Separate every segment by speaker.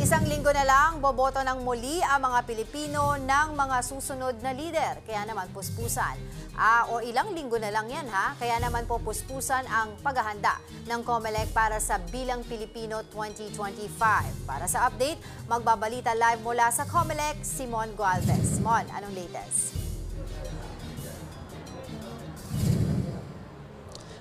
Speaker 1: Isang linggo na lang, boboto ng muli ang mga Pilipino ng mga susunod na lider. Kaya naman puspusan. O ilang linggo na lang yan ha. Kaya naman po puspusan ang paghahanda ng COMELEC para sa Bilang Pilipino 2025. Para sa update, magbabalita live mula sa COMELEC, si Mon Gualvez. Mon, anong latest?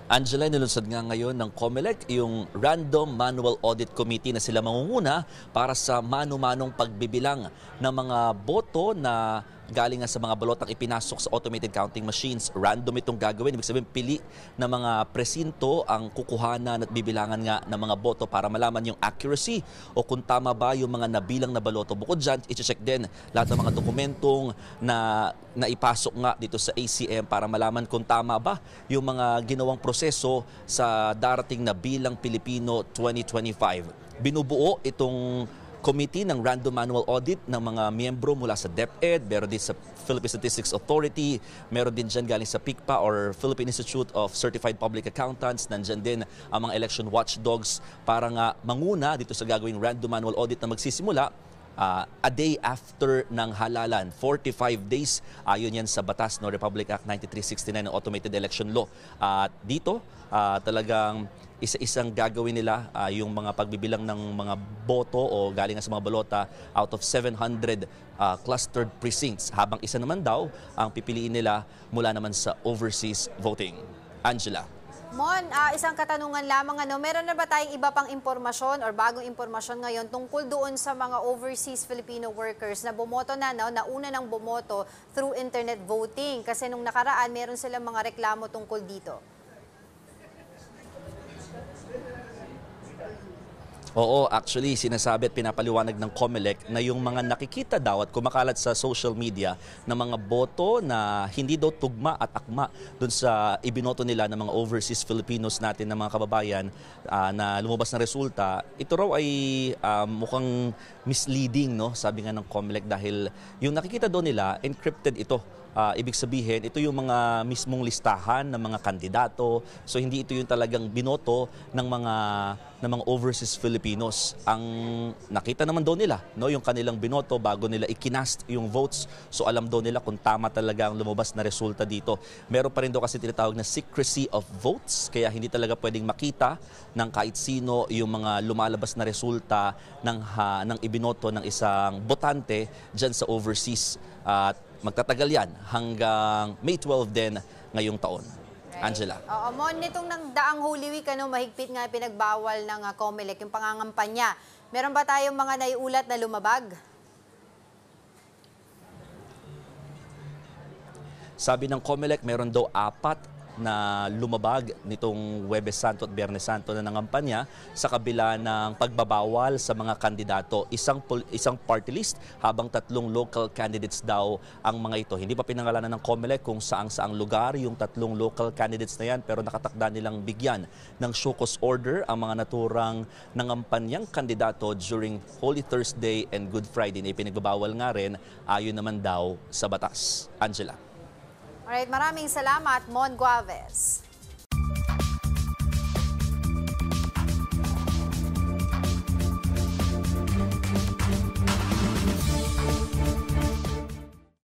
Speaker 2: Angela, nilunsad nga ngayon ng COMELEC yung Random Manual Audit Committee na sila mangunguna para sa mano-manong pagbibilang ng mga boto na galing nga sa mga balotang ipinasok sa automated counting machines. Random itong gagawin. Ibig sabihin, pili na mga presinto ang kukuhanan at bibilangan nga ng mga boto para malaman yung accuracy o kung tama ba yung mga nabilang na baloto. Bukod dyan, i-check din lahat ng mga dokumentong na ipasok nga dito sa ACM para malaman kung tama ba yung mga ginawang proseso sa darating na Bilang Pilipino 2025. Binubuo itong committee ng Random Manual Audit ng mga miyembro mula sa DepEd, meron din sa Philippine Statistics Authority, meron din dyan galing sa PICPA or Philippine Institute of Certified Public Accountants, nandyan din ang mga election watchdogs para nga manguna dito sa gagawing Random Manual Audit na magsisimula a day after ng halalan, 45 days, ayon yan sa batas no Republic Act 9369 ng Automated Election Law. At dito talagang isa-isang gagawin nila yung mga pagbibilang ng mga boto o galing sa mga balota out of 700 clustered precincts, habang isa naman daw ang pipiliin nila mula naman sa overseas voting. Angela.
Speaker 1: Mon, isang katanungan lamang, meron na ba tayong iba pang impormasyon or bagong impormasyon ngayon tungkol doon sa mga overseas Filipino workers na bumoto nauna nang bumoto through internet voting? Kasi nung nakaraan, meron silang mga reklamo tungkol dito.
Speaker 2: Oo, actually, sinasabi at pinapaliwanag ng COMELEC na yung mga nakikita daw at kumakalat sa social media na mga boto na hindi daw tugma at akma dun sa ibinoto nila ng mga overseas Filipinos natin na mga kababayan na lumabas na resulta, ito raw ay mukhang misleading, no? Sabi nga ng COMELEC, dahil yung nakikita doon nila, encrypted ito. Ibig sabihin, ito yung mga mismong listahan ng mga kandidato. So hindi ito yung talagang binoto ng mga overseas Filipinos. Ang nakita naman daw nila, no, yung kanilang binoto bago nila ikinast yung votes. So alam daw nila kung tama talaga ang lumabas na resulta dito. Meron pa rin daw kasi tinatawag na secrecy of votes, kaya hindi talaga pwedeng makita ng kahit sino yung mga lumalabas na resulta ng ibinoto ng isang botante dyan sa overseas. At magtatagal yan hanggang May 12 din ngayong taon. Okay. Angela.
Speaker 1: Oo, Mon, nitong daang Holy Week, mahigpit nga pinagbawal ng COMELEC yung pangangampanya. Meron ba tayong mga naiulat na lumabag?
Speaker 2: Sabi ng COMELEC, meron daw 4 na lumabag nitong Huwebes Santo at Biyernes Santo na nangampanya sa kabila ng pagbabawal sa mga kandidato. Isang party list, habang 3 local candidates daw ang mga ito. Hindi pa pinangalanan ng COMELEC kung saang lugar yung 3 local candidates na yan, pero nakatakda nilang bigyan ng show cause order ang mga naturang nangampanyang kandidato during Holy Thursday and Good Friday na ipinagbabawal nga rin ayon naman daw sa batas. Angela.
Speaker 1: Alright, maraming salamat, Mon Gualvez.